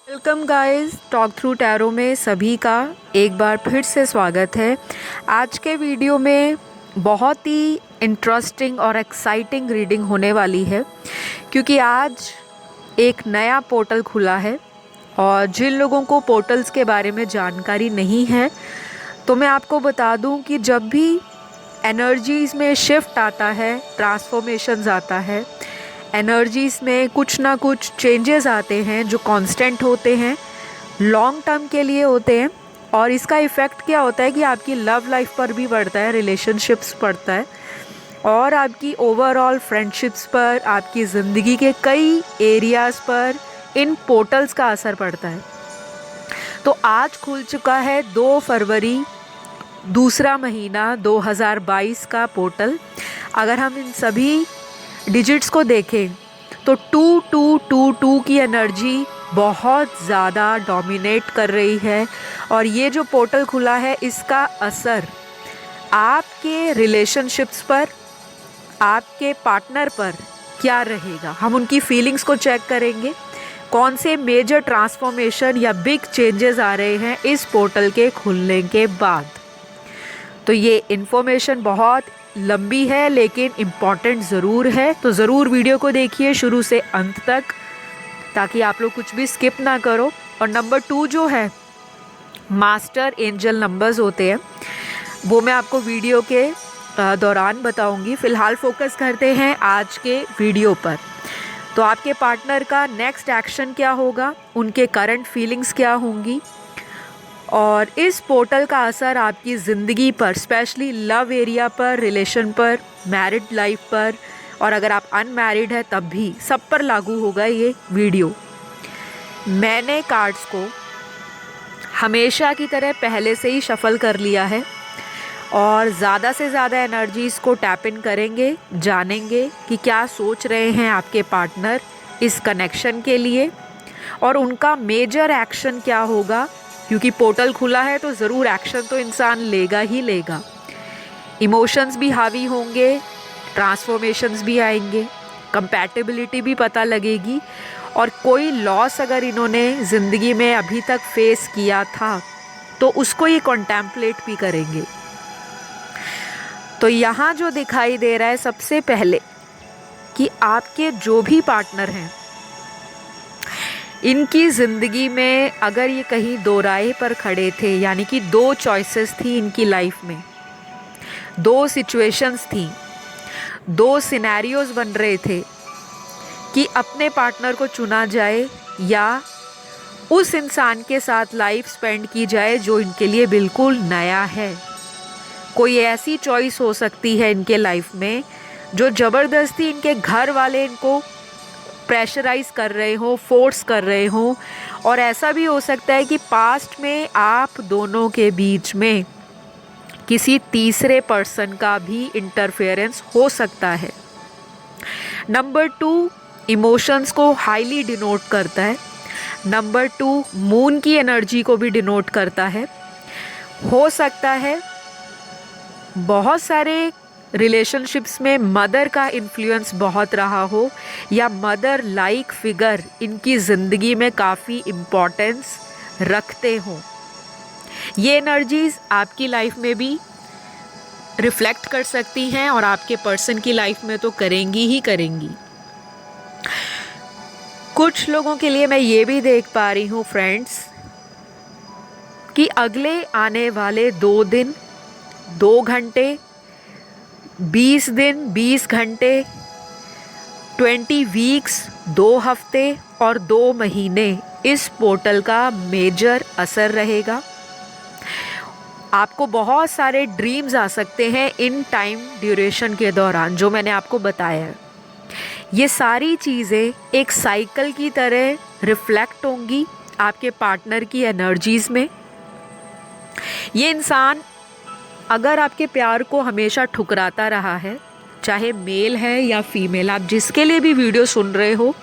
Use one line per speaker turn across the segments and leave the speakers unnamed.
Welcome guys, talk through tarot में सभी का एक बार फिर से स्वागत है। आज के वीडियो में बहुत ही इंटरेस्टिंग और एक्साइटिंग रीडिंग होने वाली है, क्योंकि आज एक नया पोर्टल खुला है। और जिन लोगों को पोर्टल्स के बारे में जानकारी नहीं है, तो मैं आपको बता दूं कि जब भी एनर्जीज़ में शिफ्ट आता है, ट्रांसफॉर्मेशंस आता है, एनर्जीज़ में कुछ ना कुछ चेंजेस आते हैं जो कांस्टेंट होते हैं, लॉन्ग टर्म के लिए होते हैं। और इसका इफ़ेक्ट क्या होता है कि आपकी लव लाइफ पर भी पड़ता है, रिलेशनशिप्स पड़ता है, और आपकी ओवरऑल फ्रेंडशिप्स पर, आपकी ज़िंदगी के कई एरियाज़ पर इन पोर्टल्स का असर पड़ता है। तो आज खुल चुका है 2 फरवरी, दूसरा महीना 2022 का पोर्टल। अगर हम इन सभी डिजिट्स को देखें तो 2222 की एनर्जी बहुत ज़्यादा डोमिनेट कर रही है। और ये जो पोर्टल खुला है, इसका असर आपके रिलेशनशिप्स पर, आपके पार्टनर पर क्या रहेगा, हम उनकी फीलिंग्स को चेक करेंगे। कौन से मेजर ट्रांसफॉर्मेशन या बिग चेंजेस आ रहे हैं इस पोर्टल के खुलने के बाद। तो ये इन्फॉर्मेशन बहुत लंबी है लेकिन इम्पॉर्टेंट ज़रूर है, तो ज़रूर वीडियो को देखिए शुरू से अंत तक, ताकि आप लोग कुछ भी स्किप ना करो। और नंबर 2 जो है, मास्टर एंजल नंबर्स होते हैं, वो मैं आपको वीडियो के दौरान बताऊंगी। फ़िलहाल फोकस करते हैं आज के वीडियो पर। तो आपके पार्टनर का नेक्स्ट एक्शन क्या होगा, उनके करंट फीलिंग्स क्या होंगी, और इस पोर्टल का असर आपकी ज़िंदगी पर, स्पेशली लव एरिया पर, रिलेशन पर, मैरिड लाइफ पर, और अगर आप अनमैरिड है तब भी सब पर लागू होगा ये वीडियो। मैंने कार्ड्स को हमेशा की तरह पहले से ही शफल कर लिया है और ज़्यादा से ज़्यादा एनर्जीज़ को टैप इन करेंगे, जानेंगे कि क्या सोच रहे हैं आपके पार्टनर इस कनेक्शन के लिए, और उनका मेजर एक्शन क्या होगा। क्योंकि पोर्टल खुला है तो ज़रूर एक्शन तो इंसान लेगा ही लेगा। इमोशंस भी हावी होंगे, ट्रांसफॉर्मेशंस भी आएंगे, कंपैटिबिलिटी भी पता लगेगी, और कोई लॉस अगर इन्होंने ज़िंदगी में अभी तक फेस किया था तो उसको ये कॉन्टेम्पलेट भी करेंगे। तो यहाँ जो दिखाई दे रहा है सबसे पहले, कि आपके जो भी पार्टनर हैं, इनकी ज़िंदगी में अगर ये कहीं दो राह पर खड़े थे, यानी कि 2 चॉइसेस थी इनकी लाइफ में, 2 सिचुएशंस थी, 2 सिनेरियोज बन रहे थे कि अपने पार्टनर को चुना जाए या उस इंसान के साथ लाइफ स्पेंड की जाए जो इनके लिए बिल्कुल नया है। कोई ऐसी चॉइस हो सकती है इनके लाइफ में जो ज़बरदस्ती इनके घर वाले इनको प्रेशराइज कर रहे हो, फोर्स कर रहे हो, और ऐसा भी हो सकता है कि पास्ट में आप दोनों के बीच में किसी तीसरे पर्सन का भी इंटरफेरेंस हो सकता है। नंबर 2 इमोशंस को हाईली डिनोट करता है। नंबर 2 मून की एनर्जी को भी डिनोट करता है। हो सकता है बहुत सारे रिलेशनशिप्स में मदर का इन्फ्लुएंस बहुत रहा हो, या मदर लाइक फिगर इनकी ज़िंदगी में काफ़ी इम्पोर्टेंस रखते हों। ये एनर्जीज़ आपकी लाइफ में भी रिफ्लेक्ट कर सकती हैं और आपके पर्सन की लाइफ में तो करेंगी ही करेंगी। कुछ लोगों के लिए मैं ये भी देख पा रही हूँ फ्रेंड्स, कि अगले आने वाले 2 दिन, 2 घंटे, 20 दिन, 20 घंटे, 20 वीक्स, 2 हफ्ते और 2 महीने इस पोर्टल का मेजर असर रहेगा। आपको बहुत सारे ड्रीम्स आ सकते हैं इन टाइम ड्यूरेशन के दौरान, जो मैंने आपको बताया है। ये सारी चीज़ें एक साइकिल की तरह रिफ्लेक्ट होंगी आपके पार्टनर की एनर्जीज़ में। ये इंसान अगर आपके प्यार को हमेशा ठुकराता रहा है, चाहे मेल है या फीमेल, आप जिसके लिए भी वीडियो सुन रहे हो,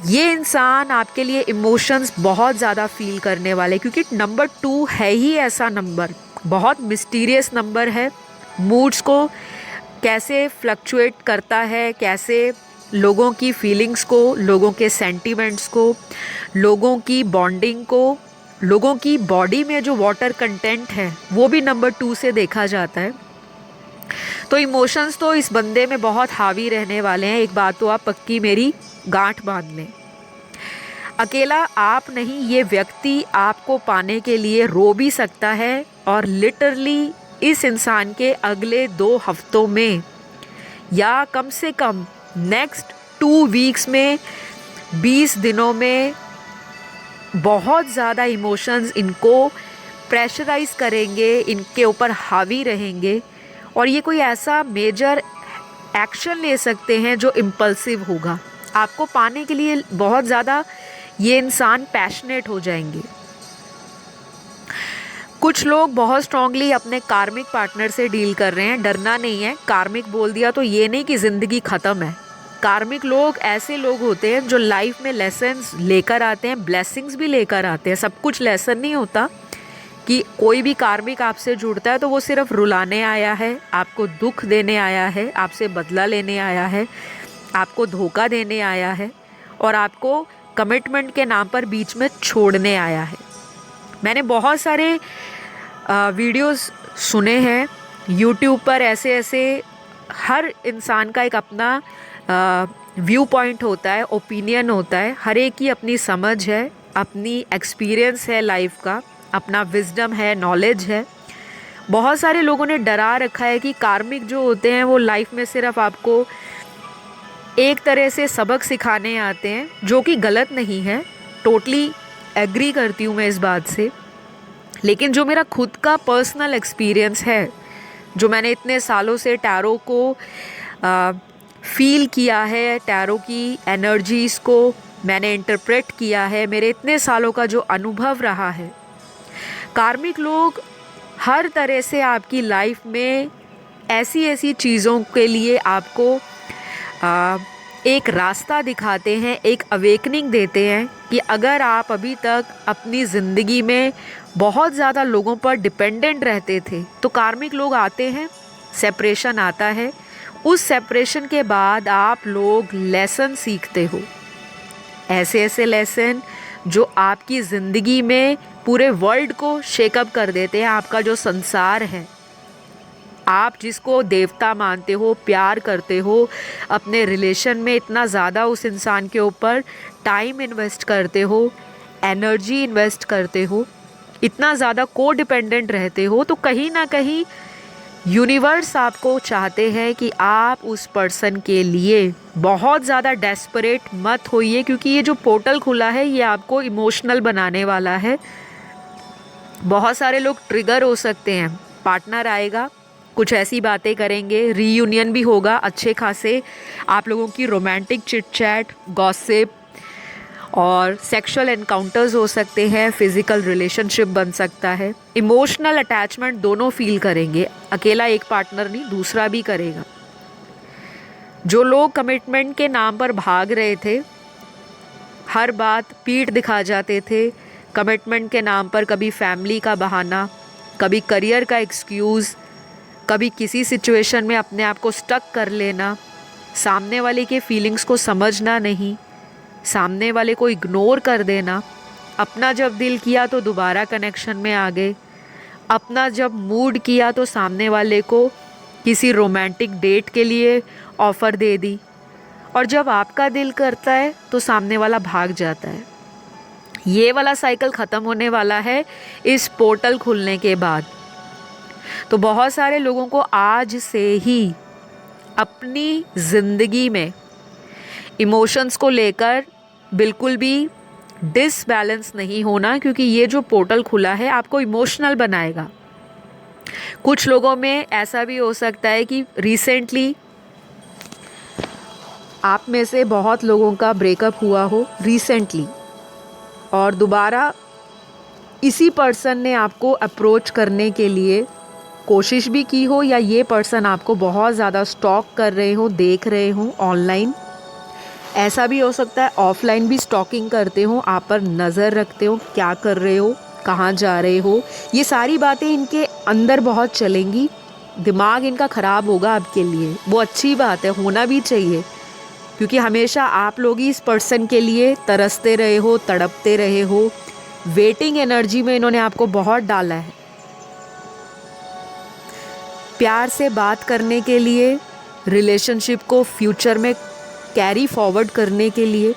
ये इंसान आपके लिए इमोशंस बहुत ज़्यादा फील करने वाले, क्योंकि नंबर 2 है ही ऐसा नंबर, बहुत मिस्टीरियस नंबर है। मूड्स को कैसे फ्लक्चुएट करता है, कैसे लोगों की फीलिंग्स को, लोगों के सेंटिमेंट्स को, लोगों की बॉन्डिंग को, लोगों की बॉडी में जो वाटर कंटेंट है वो भी नंबर 2 से देखा जाता है। तो इमोशंस तो इस बंदे में बहुत हावी रहने वाले हैं, एक बात तो आप पक्की मेरी गांठ बांध लें। अकेला आप नहीं, ये व्यक्ति आपको पाने के लिए रो भी सकता है और लिटरली इस इंसान के अगले 2 हफ्तों में या कम से कम नेक्स्ट 2 वीक्स में, 20 दिनों में बहुत ज़्यादा इमोशंस इनको प्रेशराइज करेंगे, इनके ऊपर हावी रहेंगे और ये कोई ऐसा मेजर एक्शन ले सकते हैं जो इम्पल्सिव होगा। आपको पाने के लिए बहुत ज़्यादा ये इंसान पैशनेट हो जाएंगे। कुछ लोग बहुत स्ट्रांगली अपने कार्मिक पार्टनर से डील कर रहे हैं, डरना नहीं है। कार्मिक बोल दिया तो ये नहीं कि ज़िंदगी ख़त्म है। कार्मिक लोग ऐसे लोग होते हैं जो लाइफ में लेसन्स लेकर आते हैं, ब्लेसिंग्स भी लेकर आते हैं। सब कुछ लेसन नहीं होता कि कोई भी कार्मिक आपसे जुड़ता है तो वो सिर्फ रुलाने आया है, आपको दुख देने आया है, आपसे बदला लेने आया है, आपको धोखा देने आया है और आपको कमिटमेंट के नाम पर बीच में छोड़ने आया है। मैंने बहुत सारे वीडियोस सुने हैं यूट्यूब पर, ऐसे हर इंसान का एक अपना व्यू पॉइंट होता है, ओपिनियन होता है, हर एक की अपनी समझ है, अपनी एक्सपीरियंस है लाइफ का, अपना विजडम है, नॉलेज है। बहुत सारे लोगों ने डरा रखा है कि कार्मिक जो होते हैं वो लाइफ में सिर्फ आपको एक तरह से सबक सिखाने आते हैं, जो कि गलत नहीं है। टोटली एग्री करती हूँ मैं इस बात से। लेकिन जो मेरा खुद का पर्सनल एक्सपीरियंस है, जो मैंने इतने सालों से टैरो को फील किया है, टैरो की एनर्जीज़ को मैंने इंटरप्रेट किया है, मेरे इतने सालों का जो अनुभव रहा है, कार्मिक लोग हर तरह से आपकी लाइफ में ऐसी ऐसी चीज़ों के लिए आपको एक रास्ता दिखाते हैं, एक अवेकनिंग देते हैं कि अगर आप अभी तक अपनी ज़िंदगी में बहुत ज़्यादा लोगों पर डिपेंडेंट रहते थे तो कार्मिक लोग आते हैं, सेपरेशन आता है, उस सेपरेशन के बाद आप लोग लेसन सीखते हो, ऐसे ऐसे लेसन जो आपकी ज़िंदगी में पूरे वर्ल्ड को शेकअप कर देते हैं। आपका जो संसार है, आप जिसको देवता मानते हो, प्यार करते हो, अपने रिलेशन में इतना ज़्यादा उस इंसान के ऊपर टाइम इन्वेस्ट करते हो, एनर्जी इन्वेस्ट करते हो, इतना ज़्यादा को डिपेंडेंट रहते हो, तो कहीं ना कहीं यूनिवर्स आपको चाहते हैं कि आप उस पर्सन के लिए बहुत ज़्यादा डेस्परेट मत होइए, क्योंकि ये जो पोर्टल खुला है ये आपको इमोशनल बनाने वाला है। बहुत सारे लोग ट्रिगर हो सकते हैं, पार्टनर आएगा, कुछ ऐसी बातें करेंगे, रीयूनियन भी होगा अच्छे खासे, आप लोगों की रोमांटिक चिट चैट, गॉसिप और सेक्सुअल एनकाउंटर्स हो सकते हैं, फिज़िकल रिलेशनशिप बन सकता है, इमोशनल अटैचमेंट दोनों फील करेंगे, अकेला एक पार्टनर नहीं दूसरा भी करेगा। जो लोग कमिटमेंट के नाम पर भाग रहे थे, हर बात पीठ दिखा जाते थे, कमिटमेंट के नाम पर कभी फैमिली का बहाना, कभी करियर का एक्सक्यूज़, कभी किसी सिचुएशन में अपने आप को स्टक कर लेना, सामने वाले के फीलिंग्स को समझना नहीं, सामने वाले को इग्नोर कर देना, अपना जब दिल किया तो दोबारा कनेक्शन में आ गए, अपना जब मूड किया तो सामने वाले को किसी रोमांटिक डेट के लिए ऑफ़र दे दी, और जब आपका दिल करता है तो सामने वाला भाग जाता है। ये वाला साइकिल ख़त्म होने वाला है इस पोर्टल खुलने के बाद। तो बहुत सारे लोगों को आज से ही अपनी ज़िंदगी में इमोशंस को लेकर बिल्कुल भी डिसबैलेंस नहीं होना, क्योंकि ये जो पोर्टल खुला है आपको इमोशनल बनाएगा। कुछ लोगों में ऐसा भी हो सकता है कि रिसेंटली आप में से बहुत लोगों का ब्रेकअप हुआ हो रिसेंटली, और दोबारा इसी पर्सन ने आपको अप्रोच करने के लिए कोशिश भी की हो, या ये पर्सन आपको बहुत ज़्यादा स्टॉक कर रहे हो, देख रहे हो ऑनलाइन। ऐसा भी हो सकता है ऑफलाइन भी स्टॉकिंग करते हो, आप पर नज़र रखते हो, क्या कर रहे हो, कहाँ जा रहे हो, ये सारी बातें इनके अंदर बहुत चलेंगी, दिमाग इनका ख़राब होगा आपके लिए। वो अच्छी बात है, होना भी चाहिए, क्योंकि हमेशा आप लोग ही इस पर्सन के लिए तरसते रहे हो, तड़पते रहे हो। वेटिंग एनर्जी में इन्होंने आपको बहुत डाला है। प्यार से बात करने के लिए, रिलेशनशिप को फ्यूचर में कैरी फॉरवर्ड करने के लिए,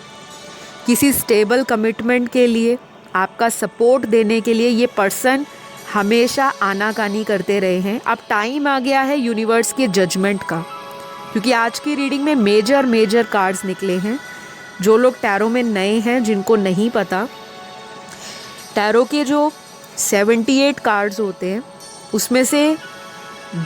किसी स्टेबल कमिटमेंट के लिए, आपका सपोर्ट देने के लिए ये पर्सन हमेशा आनाकानी करते रहे हैं। अब टाइम आ गया है यूनिवर्स के जजमेंट का, क्योंकि आज की रीडिंग में मेजर कार्ड्स निकले हैं। जो लोग टैरो में नए हैं, जिनको नहीं पता, टैरो के जो 78 कार्ड्स होते हैं उसमें से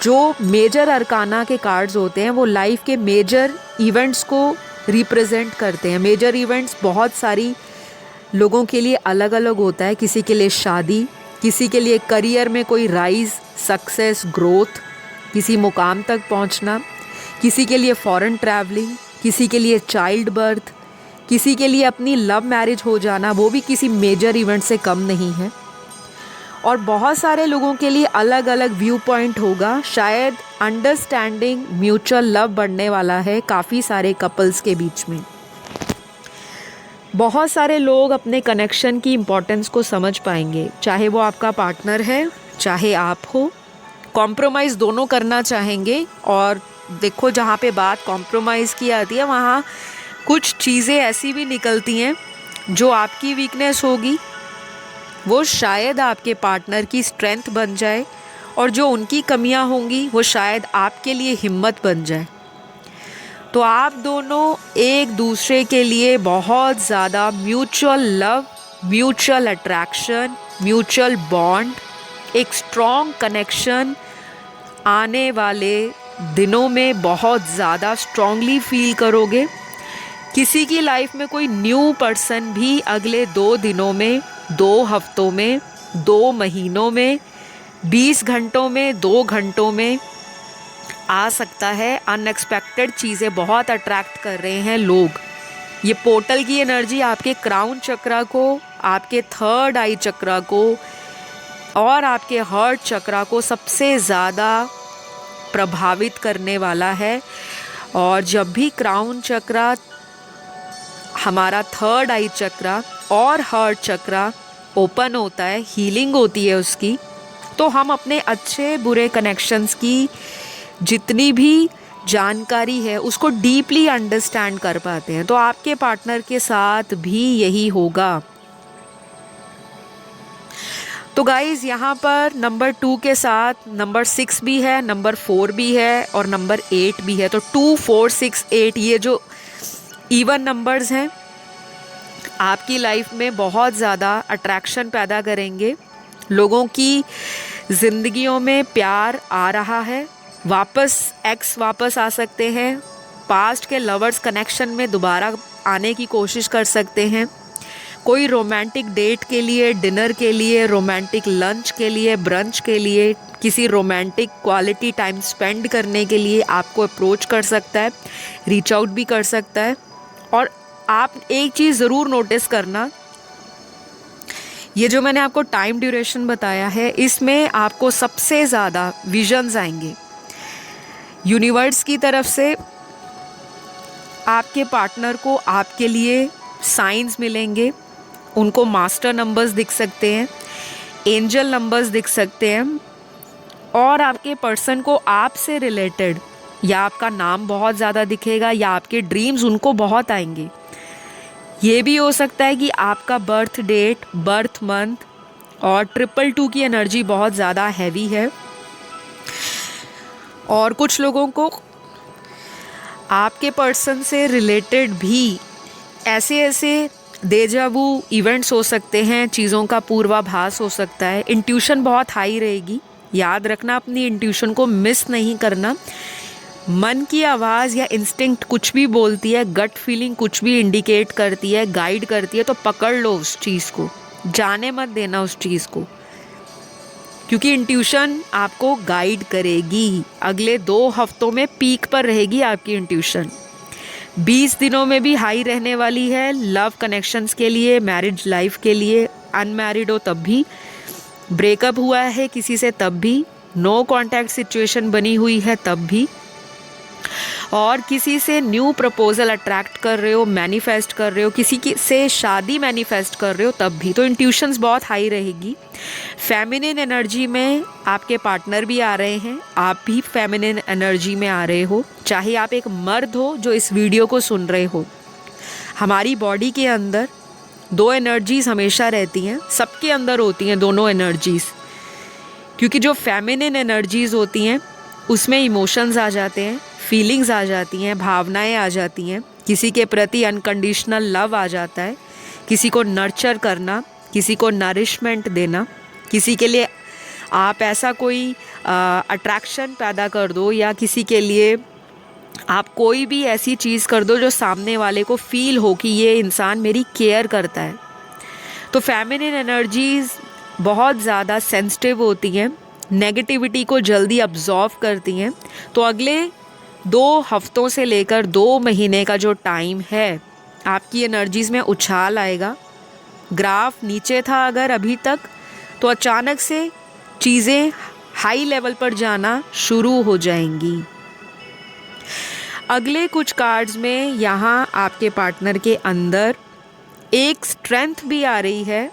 जो मेजर अरकाना के कार्ड्स होते हैं वो लाइफ के मेजर इवेंट्स को रिप्रेजेंट करते हैं। मेजर इवेंट्स बहुत सारी लोगों के लिए अलग अलग होता है। किसी के लिए शादी, किसी के लिए करियर में कोई राइज, सक्सेस, ग्रोथ, किसी मुकाम तक पहुंचना, किसी के लिए फॉरेन ट्रैवलिंग, किसी के लिए चाइल्ड बर्थ, किसी के लिए अपनी लव मैरिज हो जाना, वो भी किसी मेजर इवेंट से कम नहीं है। और बहुत सारे लोगों के लिए अलग अलग व्यू पॉइंट होगा। शायद अंडरस्टैंडिंग, म्यूचुअल लव बढ़ने वाला है काफ़ी सारे कपल्स के बीच में। बहुत सारे लोग अपने कनेक्शन की इम्पोर्टेंस को समझ पाएंगे, चाहे वो आपका पार्टनर है, चाहे आप हो। कॉम्प्रोमाइज़ दोनों करना चाहेंगे। और देखो, जहाँ पे बात कॉम्प्रोमाइज़ की आती है वहाँ कुछ चीज़ें ऐसी भी निकलती हैं जो आपकी वीकनेस होगी वो शायद आपके पार्टनर की स्ट्रेंथ बन जाए, और जो उनकी कमियां होंगी वो शायद आपके लिए हिम्मत बन जाए। तो आप दोनों एक दूसरे के लिए बहुत ज़्यादा mutual love, mutual attraction, mutual bond, एक स्ट्रॉन्ग कनेक्शन आने वाले दिनों में बहुत ज़्यादा स्ट्रॉन्गली फील करोगे। किसी की लाइफ में कोई न्यू पर्सन भी अगले 2 दिनों में, 2 हफ्तों में, 2 महीनों में, 20 घंटों में, 2 घंटों में आ सकता है। अनएक्सपेक्टेड चीज़ें बहुत अट्रैक्ट कर रहे हैं लोग। ये पोर्टल की एनर्जी आपके क्राउन चक्रा को, आपके थर्ड आई चक्रा को और आपके हार्ट चक्रा को सबसे ज़्यादा प्रभावित करने वाला है। और जब भी क्राउन चक्रा, हमारा थर्ड आई चक्रा और हार्ट चक्रा ओपन होता है, हीलिंग होती है उसकी, तो हम अपने अच्छे बुरे कनेक्शंस की जितनी भी जानकारी है उसको डीपली अंडरस्टैंड कर पाते हैं। तो आपके पार्टनर के साथ भी यही होगा। तो गाइज़, यहाँ पर नंबर 2 के साथ नंबर 6 भी है, नंबर 4 भी है और नंबर 8 भी है। तो 2, 4, 6, 8 ये जो इवन नंबर्स हैं आपकी लाइफ में बहुत ज़्यादा अट्रैक्शन पैदा करेंगे। लोगों की ज़िंदगियों में प्यार आ रहा है, एक्स वापस आ सकते हैं, पास्ट के लवर्स कनेक्शन में दोबारा आने की कोशिश कर सकते हैं। कोई रोमांटिक डेट के लिए, डिनर के लिए, रोमांटिक लंच के लिए, ब्रंच के लिए, किसी रोमांटिक क्वालिटी टाइम स्पेंड करने के लिए आपको अप्रोच कर सकता है, रीच आउट भी कर सकता है। और आप एक चीज़ ज़रूर नोटिस करना, ये जो मैंने आपको टाइम ड्यूरेशन बताया है इसमें आपको सबसे ज़्यादा विजन्स आएंगे यूनिवर्स की तरफ से। आपके पार्टनर को आपके लिए साइंस मिलेंगे, उनको मास्टर नंबर्स दिख सकते हैं, एंजल नंबर्स दिख सकते हैं, और आपके पर्सन को आपसे रिलेटेड या आपका नाम बहुत ज़्यादा दिखेगा या आपके ड्रीम्स उनको बहुत आएंगे। ये भी हो सकता है कि आपका बर्थ डेट, बर्थ मंथ और 222 की एनर्जी बहुत ज़्यादा हैवी है। और कुछ लोगों को आपके पर्सन से रिलेटेड भी ऐसे डेजावू इवेंट्स हो सकते हैं, चीज़ों का पूर्वाभास हो सकता है। इंट्यूशन बहुत हाई रहेगी, याद रखना अपनी इंट्यूशन को मिस नहीं करना। मन की आवाज़ या इंस्टिंक्ट कुछ भी बोलती है, गट फीलिंग कुछ भी इंडिकेट करती है, गाइड करती है, तो पकड़ लो उस चीज़ को, जाने मत देना उस चीज़ को, क्योंकि इंट्यूशन आपको गाइड करेगी। अगले 2 हफ्तों में पीक पर रहेगी आपकी इंट्यूशन। 20 दिनों में भी हाई रहने वाली है लव कनेक्शंस के लिए, मैरिज लाइफ के लिए। अनमैरिड हो तब भी, ब्रेकअप हुआ है किसी से तब भी, नो कांटेक्ट सिचुएशन बनी हुई है तब भी। और किसी से न्यू प्रपोजल अट्रैक्ट कर रहे हो, मैनिफेस्ट कर रहे हो, किसी की से शादी मैनिफेस्ट कर रहे हो, तब भी तो इंट्यूशंस बहुत हाई रहेगी। फेमिनिन एनर्जी में आपके पार्टनर भी आ रहे हैं, आप भी फेमिनिन एनर्जी में आ रहे हो। चाहे आप एक मर्द हो जो इस वीडियो को सुन रहे हो, हमारी बॉडी के अंदर दो एनर्जीज़ हमेशा रहती हैं, सबके अंदर होती हैं दोनों एनर्जीज़, क्योंकि जो फेमिनिन एनर्जीज़ होती हैं उसमें इमोशंस आ जाते हैं, फीलिंग्स आ जाती हैं, भावनाएं आ जाती हैं, किसी के प्रति अनकंडीशनल लव आ जाता है, किसी को नर्चर करना, किसी को नरिशमेंट देना, किसी के लिए आप ऐसा कोई अट्रैक्शन पैदा कर दो या किसी के लिए आप कोई भी ऐसी चीज़ कर दो जो सामने वाले को फील हो कि ये इंसान मेरी केयर करता है। तो फेमिनिन एनर्जीज़ बहुत ज़्यादा सेंसिटिव होती हैं, नेगेटिविटी को जल्दी अब्जॉर्व करती हैं। तो अगले 2 हफ्तों से लेकर 2 महीने का जो टाइम है, आपकी एनर्जीज़ में उछाल आएगा। ग्राफ नीचे था अगर अभी तक, तो अचानक से चीज़ें हाई लेवल पर जाना शुरू हो जाएंगी। अगले कुछ कार्ड्स में यहाँ आपके पार्टनर के अंदर एक स्ट्रेंथ भी आ रही है,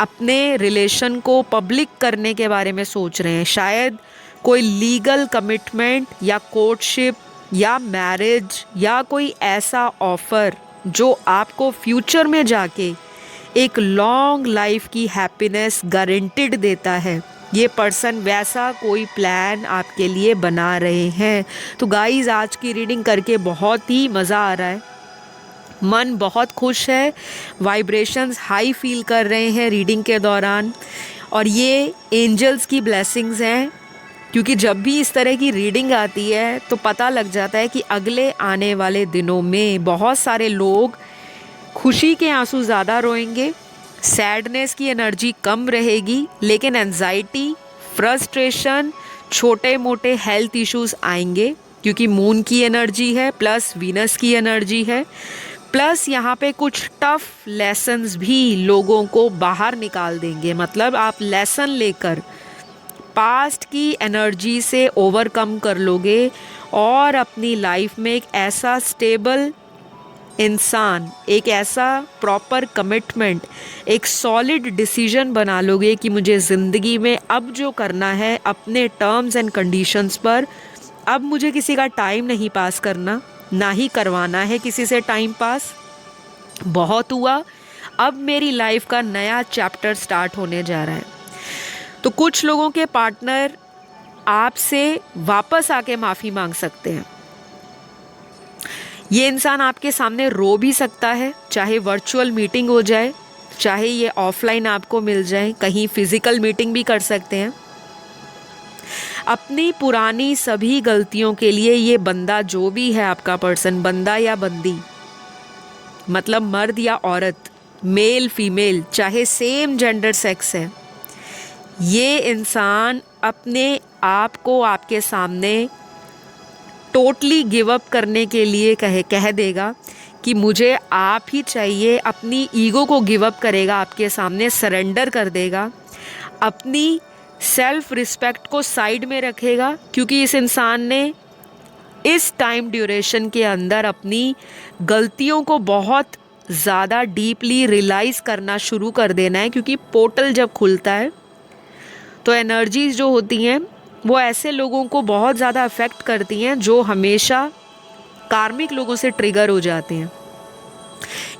अपने रिलेशन को पब्लिक करने के बारे में सोच रहे हैं। शायद कोई लीगल कमिटमेंट या कोर्टशिप या मैरिज या कोई ऐसा ऑफ़र जो आपको फ्यूचर में जाके एक लॉन्ग लाइफ की हैप्पीनेस गारंटीड देता है, ये पर्सन वैसा कोई प्लान आपके लिए बना रहे हैं। तो गाइस, आज की रीडिंग करके बहुत ही मज़ा आ रहा है, मन बहुत खुश है, वाइब्रेशंस हाई फील कर रहे हैं रीडिंग के दौरान। और ये एंजल्स की ब्लेसिंग्स हैं, क्योंकि जब भी इस तरह की रीडिंग आती है तो पता लग जाता है कि अगले आने वाले दिनों में बहुत सारे लोग खुशी के आंसू ज़्यादा रोएंगे, सैडनेस की एनर्जी कम रहेगी, लेकिन एंजाइटी, फ्रस्ट्रेशन, छोटे मोटे हेल्थ इश्यूज आएंगे, क्योंकि मून की एनर्जी है प्लस वीनस की एनर्जी है, प्लस यहाँ पे कुछ टफ लेसन्स भी लोगों को बाहर निकाल देंगे। मतलब आप लेसन लेकर पास्ट की एनर्जी से ओवरकम कर लोगे और अपनी लाइफ में एक ऐसा स्टेबल इंसान, एक ऐसा प्रॉपर कमिटमेंट, एक सॉलिड डिसीजन बना लोगे कि मुझे ज़िंदगी में अब जो करना है अपने टर्म्स एंड कंडीशंस पर, अब मुझे किसी का टाइम नहीं पास करना, ना ही करवाना है किसी से टाइम पास। बहुत हुआ, अब मेरी लाइफ का नया चैप्टर स्टार्ट होने जा रहा है। तो कुछ लोगों के पार्टनर आपसे वापस आके माफ़ी मांग सकते हैं। ये इंसान आपके सामने रो भी सकता है, चाहे वर्चुअल मीटिंग हो जाए, चाहे ये ऑफलाइन आपको मिल जाए, कहीं फिजिकल मीटिंग भी कर सकते हैं। अपनी पुरानी सभी गलतियों के लिए ये बंदा, जो भी है आपका पर्सन, बंदा या बंदी, मतलब मर्द या औरत, मेल फीमेल, चाहे सेम जेंडर सेक्स है, ये इंसान अपने आप को आपके सामने टोटली गिव अप करने के लिए कह देगा कि मुझे आप ही चाहिए। अपनी ईगो को गिव अप करेगा, आपके सामने सरेंडर कर देगा, अपनी सेल्फ रिस्पेक्ट को साइड में रखेगा, क्योंकि इस इंसान ने इस टाइम ड्यूरेशन के अंदर अपनी गलतियों को बहुत ज़्यादा डीपली रियलाइज़ करना शुरू कर देना है। क्योंकि पोर्टल जब खुलता है तो एनर्जीज़ जो होती हैं वो ऐसे लोगों को बहुत ज़्यादा अफेक्ट करती हैं जो हमेशा कार्मिक लोगों से ट्रिगर हो जाते हैं,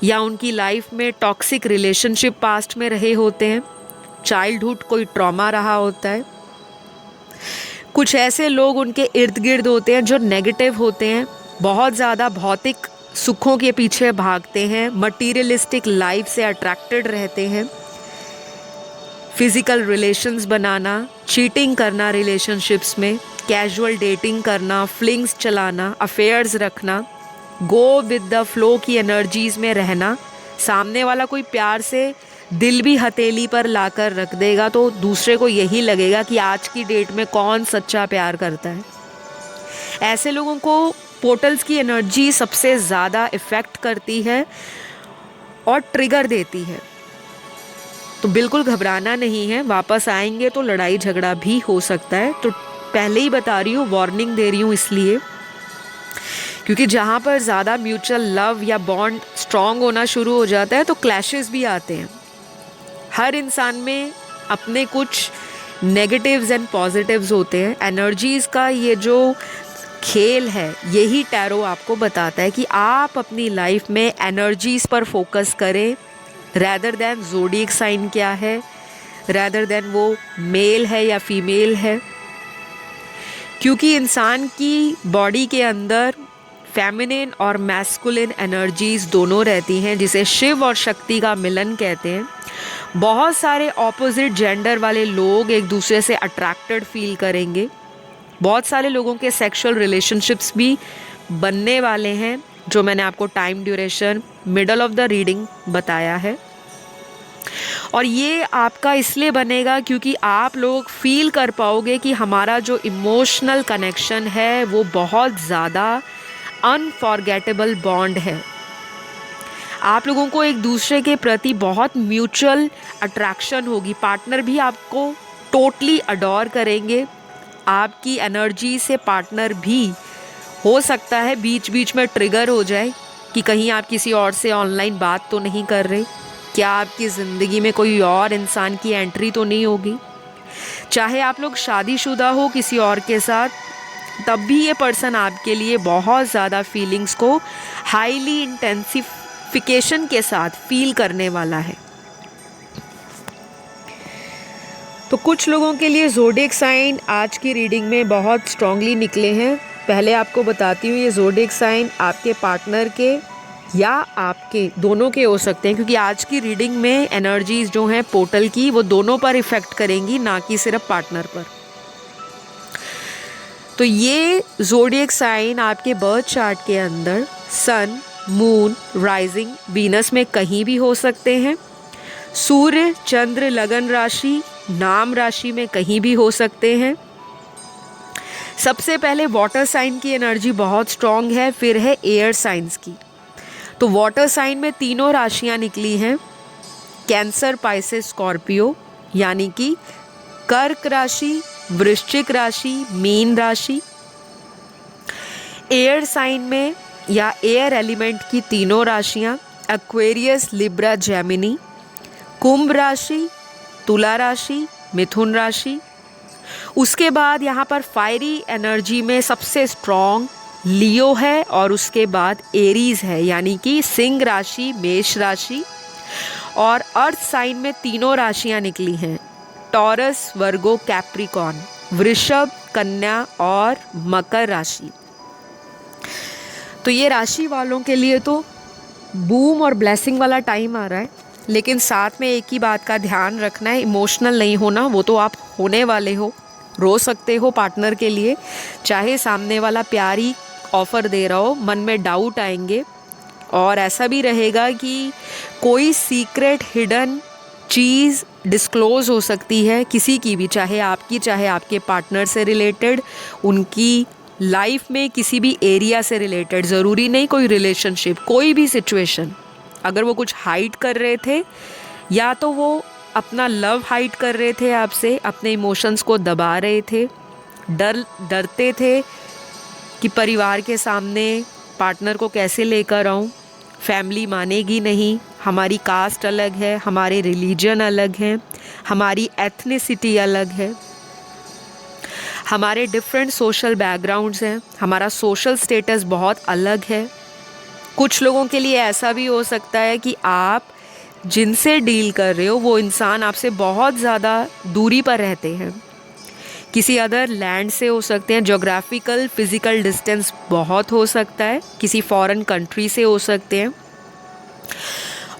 या उनकी लाइफ में टॉक्सिक रिलेशनशिप पास्ट में रहे होते हैं, चाइल्डहुड कोई ट्रॉमा रहा होता है। कुछ ऐसे लोग उनके इर्द गिर्द होते हैं जो नेगेटिव होते हैं, बहुत ज़्यादा भौतिक सुखों के पीछे भागते हैं, मटीरियलिस्टिक लाइफ से अट्रैक्टेड रहते हैं, फिज़िकल रिलेशंस बनाना, चीटिंग करना रिलेशनशिप्स में, कैजुअल डेटिंग करना, फ्लिंग्स चलाना, अफेयर्स रखना, गो विद द फ्लो की एनर्जीज़ में रहना। सामने वाला कोई प्यार से दिल भी हथेली पर लाकर रख देगा तो दूसरे को यही लगेगा कि आज की डेट में कौन सच्चा प्यार करता है। ऐसे लोगों को पोर्टल्स की एनर्जी सबसे ज़्यादा इफ़ेक्ट करती है और ट्रिगर देती है। तो बिल्कुल घबराना नहीं है, वापस आएंगे तो लड़ाई झगड़ा भी हो सकता है। तो पहले ही बता रही हूँ, वार्निंग दे रही हूँ इसलिए। क्योंकि जहाँ पर ज़्यादा म्यूचुअल लव या बॉन्ड स्ट्रॉन्ग होना शुरू हो जाता है तो क्लैशेस भी आते हैं। हर इंसान में अपने कुछ नेगेटिव्स एंड पॉजिटिव्स होते हैं। एनर्जीज़ का ये जो खेल है, यही टैरो आपको बताता है कि आप अपनी लाइफ में एनर्जीज़ पर फोकस करें रैदर दैन ज़ोडिएक साइन क्या है, रैदर दैन वो मेल है या फीमेल है। क्योंकि इंसान की बॉडी के अंदर फेमिनिन और मैस्कुलिन एनर्जीज़ दोनों रहती हैं, जिसे शिव और शक्ति का मिलन कहते हैं। बहुत सारे ऑपोजिट जेंडर वाले लोग एक दूसरे से अट्रैक्टेड फील करेंगे। बहुत सारे लोगों के सेक्सुअल रिलेशनशिप्स भी बनने वाले हैं, जो मैंने आपको time duration middle of the reading बताया है। और ये आपका इसलिए बनेगा क्योंकि आप लोग फील कर पाओगे कि हमारा जो इमोशनल कनेक्शन है वो बहुत ज़्यादा अनफॉरगेटेबल बॉन्ड है। आप लोगों को एक दूसरे के प्रति बहुत म्यूचुअल अट्रैक्शन होगी। पार्टनर भी आपको टोटली अडोर करेंगे। आपकी एनर्जी से पार्टनर भी हो सकता है बीच बीच में ट्रिगर हो जाए कि कहीं आप किसी और से ऑनलाइन बात तो नहीं कर रहे, क्या आपकी ज़िंदगी में कोई और इंसान की एंट्री तो नहीं होगी। चाहे आप लोग शादीशुदा हो किसी और के साथ, तब भी ये पर्सन आपके लिए बहुत ज़्यादा फीलिंग्स को हाईली इंटेंसिफिकेशन के साथ फील करने वाला है। तो कुछ लोगों के लिए ज़ोडिएक साइन आज की रीडिंग में बहुत स्ट्रांगली निकले हैं। पहले आपको बताती हूँ, ये ज़ोडिएक साइन आपके पार्टनर के या आपके दोनों के हो सकते हैं, क्योंकि आज की रीडिंग में एनर्जीज़ जो हैं पोर्टल की वो दोनों पर इफ़ेक्ट करेंगी, ना कि सिर्फ पार्टनर पर। तो ये ज़ोडिएक साइन आपके बर्थ चार्ट के अंदर सन, मून, राइजिंग, वीनस में कहीं भी हो सकते हैं। सूर्य, चंद्र, लगन राशि, नाम राशि में कहीं भी हो सकते हैं। सबसे पहले वाटर साइन की एनर्जी बहुत स्ट्रॉन्ग है, फिर है एयर साइंस की। तो वाटर साइन में तीनों राशियां निकली हैं, कैंसर, पाइसेस, स्कॉर्पियो, यानी कि कर्क राशि, वृश्चिक राशि, मीन राशि। एयर साइन में या एयर एलिमेंट की तीनों राशियां एक्वेरियस, लिब्रा, जेमिनी। कुंभ राशि, तुला राशि, मिथुन राशि। उसके बाद यहाँ पर फायरी एनर्जी में सबसे स्ट्रॉन्ग लियो है और उसके बाद एरीज है, यानी कि सिंह राशि, मेष राशि। और अर्थ साइन में तीनों राशियाँ निकली हैं, टॉरस, वर्गो, कैप्रिकॉर्न, वृषभ, कन्या और मकर राशि। तो ये राशि वालों के लिए तो बूम और ब्लेसिंग वाला टाइम आ रहा है, लेकिन साथ में एक ही बात का ध्यान रखना है, इमोशनल नहीं होना। वो तो आप होने वाले हो, रो सकते हो पार्टनर के लिए, चाहे सामने वाला प्यारी ऑफ़र दे रहा हो, मन में डाउट आएंगे। और ऐसा भी रहेगा कि कोई सीक्रेट हिडन चीज़ डिस्क्लोज़ हो सकती है किसी की भी, चाहे आपकी चाहे आपके पार्टनर से रिलेटेड, उनकी लाइफ में किसी भी एरिया से रिलेटेड। ज़रूरी नहीं कोई रिलेशनशिप, कोई भी सिचुएशन। अगर वो कुछ हाइड कर रहे थे, या तो वो अपना लव हाइड कर रहे थे आपसे, अपने इमोशंस को दबा रहे थे, डरते थे कि परिवार के सामने पार्टनर को कैसे लेकर आऊँ, फैमिली मानेगी नहीं, हमारी कास्ट अलग है, हमारे रिलीजन अलग हैं, हमारी एथनिसिटी अलग है, हमारे डिफरेंट सोशल बैकग्राउंड्स हैं, हमारा सोशल स्टेटस बहुत अलग है। कुछ लोगों के लिए ऐसा भी हो सकता है कि आप जिनसे डील कर रहे हो वो इंसान आपसे बहुत ज़्यादा दूरी पर रहते हैं, किसी अदर लैंड से हो सकते हैं, जोग्राफिकल फिज़िकल डिस्टेंस बहुत हो सकता है, किसी फॉरेन कंट्री से हो सकते हैं।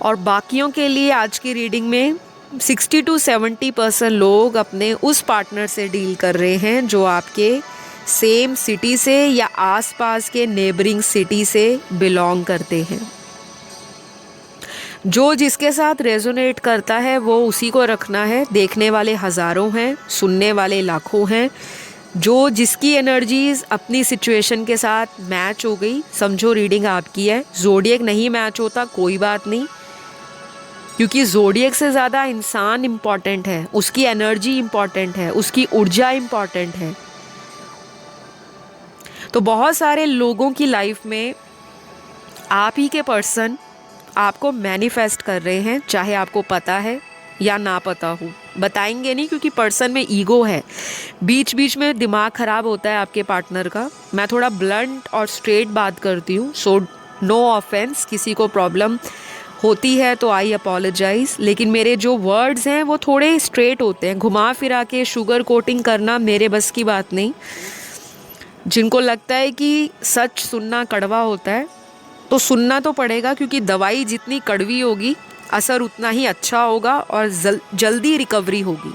और बाकियों के लिए आज की रीडिंग में 60 to 70% लोग अपने उस पार्टनर से डील कर रहे हैं जो आपके सेम सिटी से या आसपास के नेबरिंग सिटी से बिलोंग करते हैं। जो जिसके साथ रेजोनेट करता है वो उसी को रखना है। देखने वाले हज़ारों हैं, सुनने वाले लाखों हैं। जो जिसकी एनर्जीज़ अपनी सिचुएशन के साथ मैच हो गई, समझो रीडिंग आपकी है। ज़ोडिएक नहीं मैच होता कोई बात नहीं, क्योंकि ज़ोडिएक से ज़्यादा इंसान इम्पॉर्टेंट है, उसकी एनर्जी इम्पॉर्टेंट है, उसकी ऊर्जा इम्पॉर्टेंट है। तो बहुत सारे लोगों की लाइफ में आप ही के पर्सन आपको मैनिफेस्ट कर रहे हैं, चाहे आपको पता है या ना पता हो। बताएंगे नहीं क्योंकि पर्सन में ईगो है, बीच बीच में दिमाग ख़राब होता है आपके पार्टनर का। मैं थोड़ा ब्लंट और स्ट्रेट बात करती हूँ, सो नो ऑफेंस, किसी को प्रॉब्लम होती है तो आई अपोलोजाइज़, लेकिन मेरे जो वर्ड्स हैं वो थोड़े स्ट्रेट होते हैं। घुमा फिरा के शुगर कोटिंग करना मेरे बस की बात नहीं। जिनको लगता है कि सच सुनना कड़वा होता है तो सुनना तो पड़ेगा, क्योंकि दवाई जितनी कड़वी होगी असर उतना ही अच्छा होगा और जल्दी रिकवरी होगी।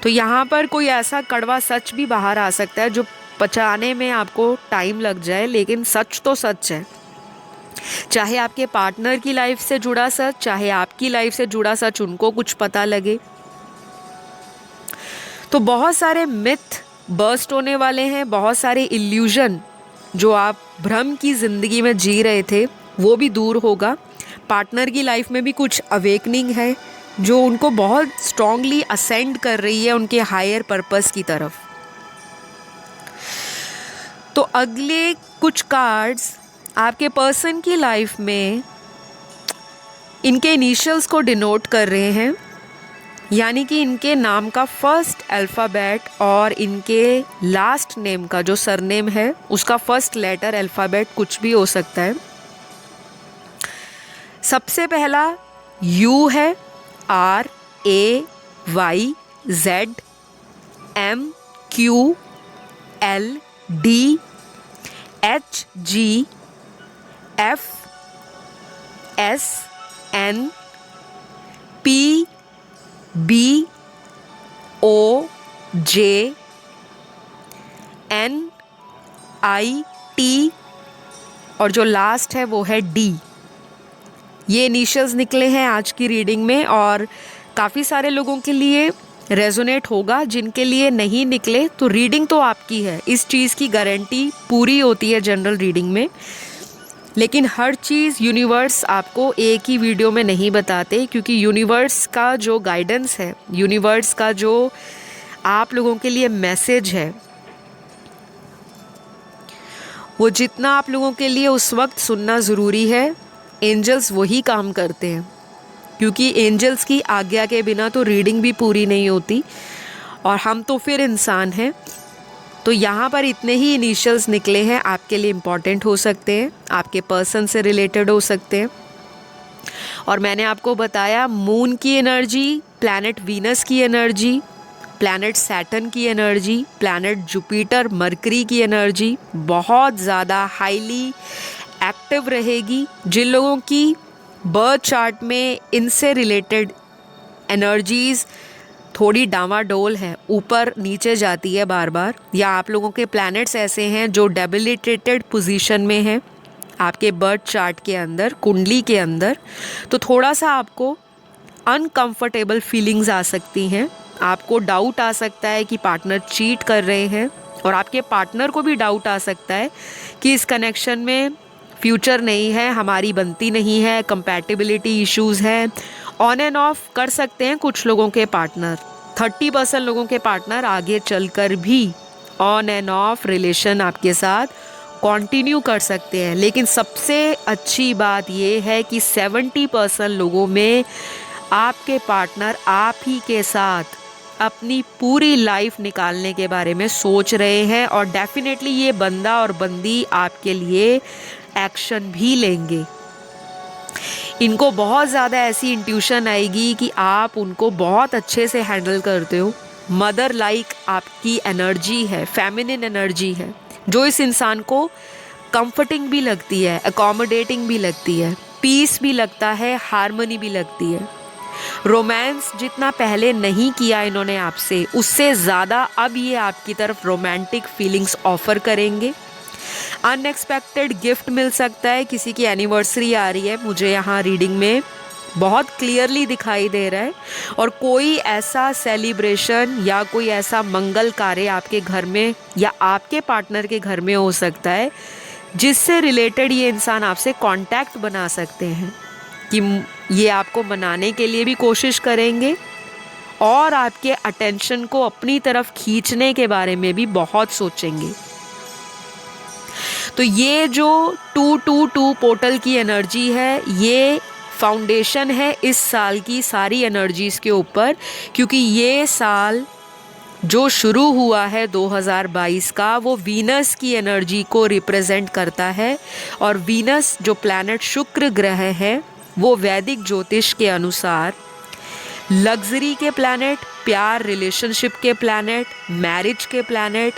तो यहाँ पर कोई ऐसा कड़वा सच भी बाहर आ सकता है जो पचाने में आपको टाइम लग जाए, लेकिन सच तो सच है। चाहे आपके पार्टनर की लाइफ से जुड़ा सच, चाहे आपकी लाइफ से जुड़ा सच उनको कुछ पता लगे। तो बहुत सारे मिथ बर्स्ट होने वाले हैं, बहुत सारे इल्यूजन जो आप भ्रम की ज़िंदगी में जी रहे थे वो भी दूर होगा। पार्टनर की लाइफ में भी कुछ अवेकनिंग है जो उनको बहुत स्ट्रांगली असेंड कर रही है उनके हायर पर्पस की तरफ। तो अगले कुछ कार्ड्स आपके पर्सन की लाइफ में इनके इनिशियल्स को डिनोट कर रहे हैं, यानी कि इनके नाम का फर्स्ट अल्फ़ाबेट और इनके लास्ट नेम का जो सरनेम है उसका फर्स्ट लेटर अल्फ़ाबेट कुछ भी हो सकता है। सबसे पहला यू है, RAYZMQLDHGFSNPBOJNIT और जो लास्ट है वो है D। ये इनिशियल्स निकले हैं आज की रीडिंग में और काफ़ी सारे लोगों के लिए रेजोनेट होगा। जिनके लिए नहीं निकले तो रीडिंग तो आपकी है, इस चीज़ की गारंटी पूरी होती है जनरल रीडिंग में। लेकिन हर चीज़ यूनिवर्स आपको एक ही वीडियो में नहीं बताते, क्योंकि यूनिवर्स का जो गाइडेंस है, यूनिवर्स का जो आप लोगों के लिए मैसेज है, वो जितना आप लोगों के लिए उस वक्त सुनना ज़रूरी है, एंजल्स वही काम करते हैं। क्योंकि एंजल्स की आज्ञा के बिना तो रीडिंग भी पूरी नहीं होती और हम तो फिर इंसान हैं। तो यहाँ पर इतने ही इनिशियल्स निकले हैं, आपके लिए इम्पॉर्टेंट हो सकते हैं, आपके पर्सन से रिलेटेड हो सकते हैं। और मैंने आपको बताया मून की एनर्जी, प्लैनेट वीनस की एनर्जी, प्लैनेट सैटर्न की एनर्जी, प्लैनेट जुपिटर मरकरी की एनर्जी बहुत ज़्यादा हाईली एक्टिव रहेगी। जिन लोगों की बर्थ चार्ट में इनसे रिलेटेड एनर्जीज़ थोड़ी डामाडोल है, ऊपर नीचे जाती है बार बार, या आप लोगों के प्लैनेट्स ऐसे हैं जो डेबिलिटेटेड पोजीशन में हैं आपके बर्थ चार्ट के अंदर, कुंडली के अंदर, तो थोड़ा सा आपको अनकंफर्टेबल फीलिंग्स आ सकती हैं। आपको डाउट आ सकता है कि पार्टनर चीट कर रहे हैं और आपके पार्टनर को भी डाउट आ सकता है कि इस कनेक्शन में फ्यूचर नहीं है, हमारी बनती नहीं है, कंपैटिबिलिटी इश्यूज़ हैं। ऑन एंड ऑफ कर सकते हैं कुछ लोगों के पार्टनर, 30% लोगों के पार्टनर आगे चलकर भी ऑन एंड ऑफ रिलेशन आपके साथ कंटिन्यू कर सकते हैं। लेकिन सबसे अच्छी बात ये है कि 70% लोगों में आपके पार्टनर आप ही के साथ अपनी पूरी लाइफ निकालने के बारे में सोच रहे हैं और डेफिनेटली ये बंदा और बंदी आपके लिए एक्शन भी लेंगे। इनको बहुत ज़्यादा ऐसी इंट्यूशन आएगी कि आप उनको बहुत अच्छे से हैंडल करते हो। मदर लाइक आपकी एनर्जी है, फेमिनिन एनर्जी है, जो इस इंसान को कंफर्टिंग भी लगती है, अकोमोडेटिंग भी लगती है, पीस भी लगता है, हार्मनी भी लगती है। रोमांस जितना पहले नहीं किया इन्होंने आपसे, उससे ज़्यादा अब ये आपकी तरफ रोमांटिक फीलिंग्स ऑफ़र करेंगे। अनएक्सपेक्टेड गिफ्ट मिल सकता है, किसी की एनिवर्सरी आ रही है, मुझे यहाँ रीडिंग में बहुत क्लियरली दिखाई दे रहा है, और कोई ऐसा सेलिब्रेशन या कोई ऐसा मंगल कार्य आपके घर में या आपके पार्टनर के घर में हो सकता है जिससे रिलेटेड ये इंसान आपसे कांटेक्ट बना सकते हैं, कि ये आपको मनाने के लिए भी कोशिश करेंगे और आपके अटेंशन को अपनी तरफ खींचने के बारे में भी बहुत सोचेंगे। तो ये जो 222 पोर्टल की एनर्जी है, ये फाउंडेशन है इस साल की सारी एनर्जीज़ के ऊपर, क्योंकि ये साल जो शुरू हुआ है 2022 का, वो वीनस की एनर्जी को रिप्रेजेंट करता है। और वीनस जो प्लैनेट शुक्र ग्रह है, वो वैदिक ज्योतिष के अनुसार लग्जरी के प्लैनेट, प्यार रिलेशनशिप के प्लैनेट, मैरिज के प्लैनेट,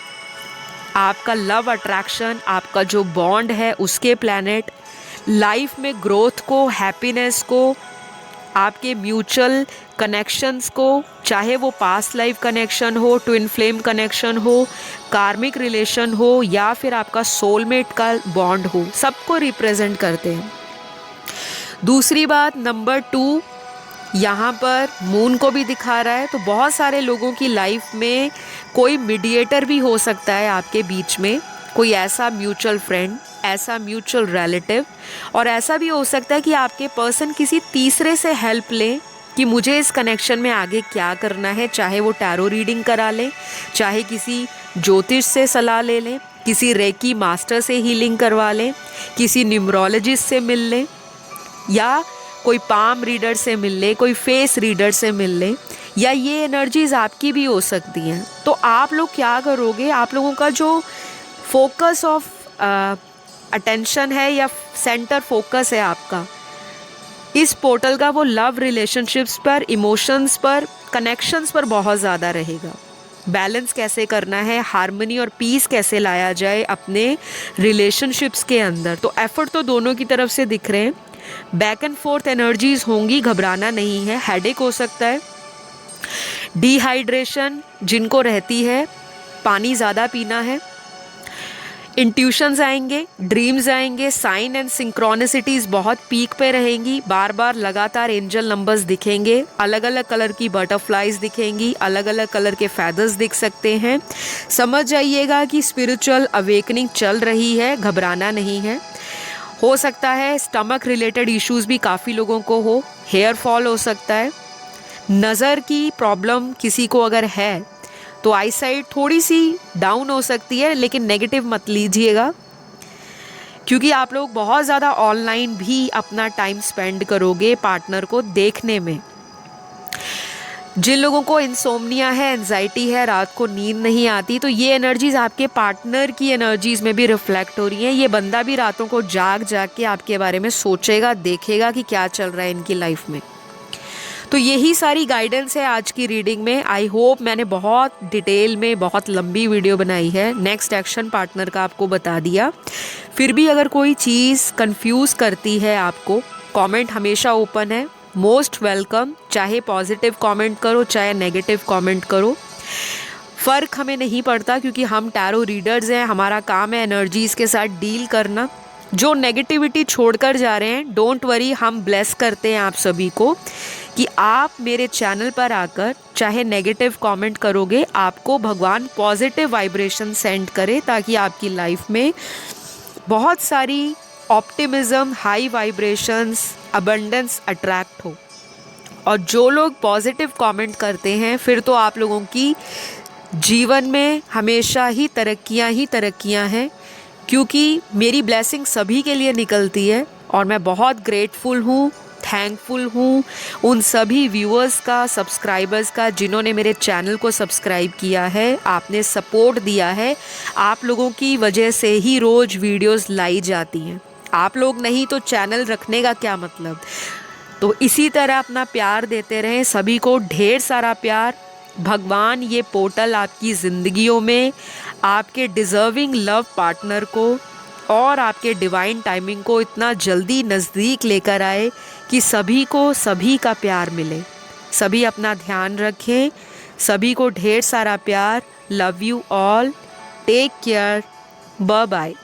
आपका लव अट्रैक्शन, आपका जो बॉन्ड है उसके प्लैनेट, लाइफ में ग्रोथ को, हैप्पीनेस को, आपके म्यूचुअल कनेक्शंस को, चाहे वो पास्ट लाइफ कनेक्शन हो, ट्विन फ्लेम कनेक्शन हो, कार्मिक रिलेशन हो, या फिर आपका सोलमेट का बॉन्ड हो, सबको रिप्रेजेंट करते हैं। दूसरी बात, नंबर 2 यहाँ पर मून को भी दिखा रहा है। तो बहुत सारे लोगों की लाइफ में कोई मीडिएटर भी हो सकता है आपके बीच में, कोई ऐसा म्यूचुअल फ्रेंड, ऐसा म्यूचुअल रिलेटिव, और ऐसा भी हो सकता है कि आपके पर्सन किसी तीसरे से हेल्प ले कि मुझे इस कनेक्शन में आगे क्या करना है। चाहे वो टैरो रीडिंग करा ले, चाहे किसी ज्योतिष से सलाह ले लें, किसी रेकी मास्टर से हीलिंग करवा लें, किसी न्यूमरोलॉजिस्ट से मिल लें, या कोई पाम रीडर से मिल ले, कोई फेस रीडर से मिल ले, या ये एनर्जीज़ आपकी भी हो सकती हैं। तो आप लोग क्या करोगे, आप लोगों का जो फोकस ऑफ अटेंशन है या सेंटर फोकस है आपका इस पोर्टल का, वो लव रिलेशनशिप्स पर, इमोशंस पर, कनेक्शंस पर बहुत ज़्यादा रहेगा। बैलेंस कैसे करना है, हार्मनी और पीस कैसे लाया जाए अपने रिलेशनशिप्स के अंदर। तो एफर्ट तो दोनों की तरफ से दिख रहे हैं। बैक एंड फोर्थ एनर्जीज होंगी, घबराना नहीं है। हेडेक हो सकता है, डिहाइड्रेशन जिनको रहती है, पानी ज़्यादा पीना है, इंट्यूशंस आएंगे, ड्रीम्स आएंगे, साइन एंड सिंक्रोनिसिटीज़ बहुत पीक पे रहेंगी, बार बार लगातार एंजल नंबर्स दिखेंगे, अलग अलग कलर की बटरफ्लाइज दिखेंगी, अलग अलग कलर के फैदर्स दिख सकते हैं। समझ जाइएगा कि स्पिरिचुअल अवेकनिंग चल रही है, घबराना नहीं है। हो सकता है स्टमक रिलेटेड इश्यूज़ भी काफ़ी लोगों को हो, हेयर फॉल हो सकता है, नज़र की प्रॉब्लम किसी को अगर है तो आई साइट थोड़ी सी डाउन हो सकती है, लेकिन नेगेटिव मत लीजिएगा, क्योंकि आप लोग बहुत ज़्यादा ऑनलाइन भी अपना टाइम स्पेंड करोगे पार्टनर को देखने में। जिन लोगों को इंसोम्निया है, एंजाइटी है, रात को नींद नहीं आती, तो ये एनर्जीज़ आपके पार्टनर की एनर्जीज़ में भी रिफ्लेक्ट हो रही हैं। ये बंदा भी रातों को जाग जाग के आपके बारे में सोचेगा, देखेगा कि क्या चल रहा है इनकी लाइफ में। तो यही सारी गाइडेंस है आज की रीडिंग में। आई होप मैंने बहुत डिटेल में बहुत लंबी वीडियो बनाई है, नेक्स्ट एक्शन पार्टनर का आपको बता दिया। फिर भी अगर कोई चीज़ कंफ्यूज करती है आपको, कमेंट हमेशा ओपन है, मोस्ट वेलकम। चाहे पॉजिटिव कमेंट करो, चाहे नेगेटिव कमेंट करो, फ़र्क हमें नहीं पड़ता, क्योंकि हम टैरो रीडर्स हैं, हमारा काम है एनर्जीज़ के साथ डील करना। जो नेगेटिविटी छोड़कर जा रहे हैं, डोंट वरी, हम ब्लेस करते हैं आप सभी को कि आप मेरे चैनल पर आकर चाहे नेगेटिव कमेंट करोगे, आपको भगवान पॉजिटिव वाइब्रेशन सेंड करे, ताकि आपकी लाइफ में बहुत सारी optimism, high vibrations, abundance attract हो। और जो लोग पॉजिटिव कमेंट करते हैं, फिर तो आप लोगों की जीवन में हमेशा ही तरक्कियां हैं, क्योंकि मेरी ब्लेसिंग सभी के लिए निकलती है। और मैं बहुत ग्रेटफुल हूँ, थैंकफुल हूँ उन सभी व्यूअर्स का, सब्सक्राइबर्स का, जिन्होंने मेरे चैनल को सब्सक्राइब किया है, आपने सपोर्ट दिया है। आप लोगों की वजह से ही रोज़ वीडियोस लाई जाती हैं। आप लोग नहीं तो चैनल रखने का क्या मतलब। तो इसी तरह अपना प्यार देते रहें, सभी को ढेर सारा प्यार। भगवान ये पोर्टल आपकी ज़िंदगियों में आपके डिज़र्विंग लव पार्टनर को और आपके डिवाइन टाइमिंग को इतना जल्दी नज़दीक लेकर आए कि सभी को सभी का प्यार मिले। सभी अपना ध्यान रखें, सभी को ढेर सारा प्यार। Love you all, take care, bye bye.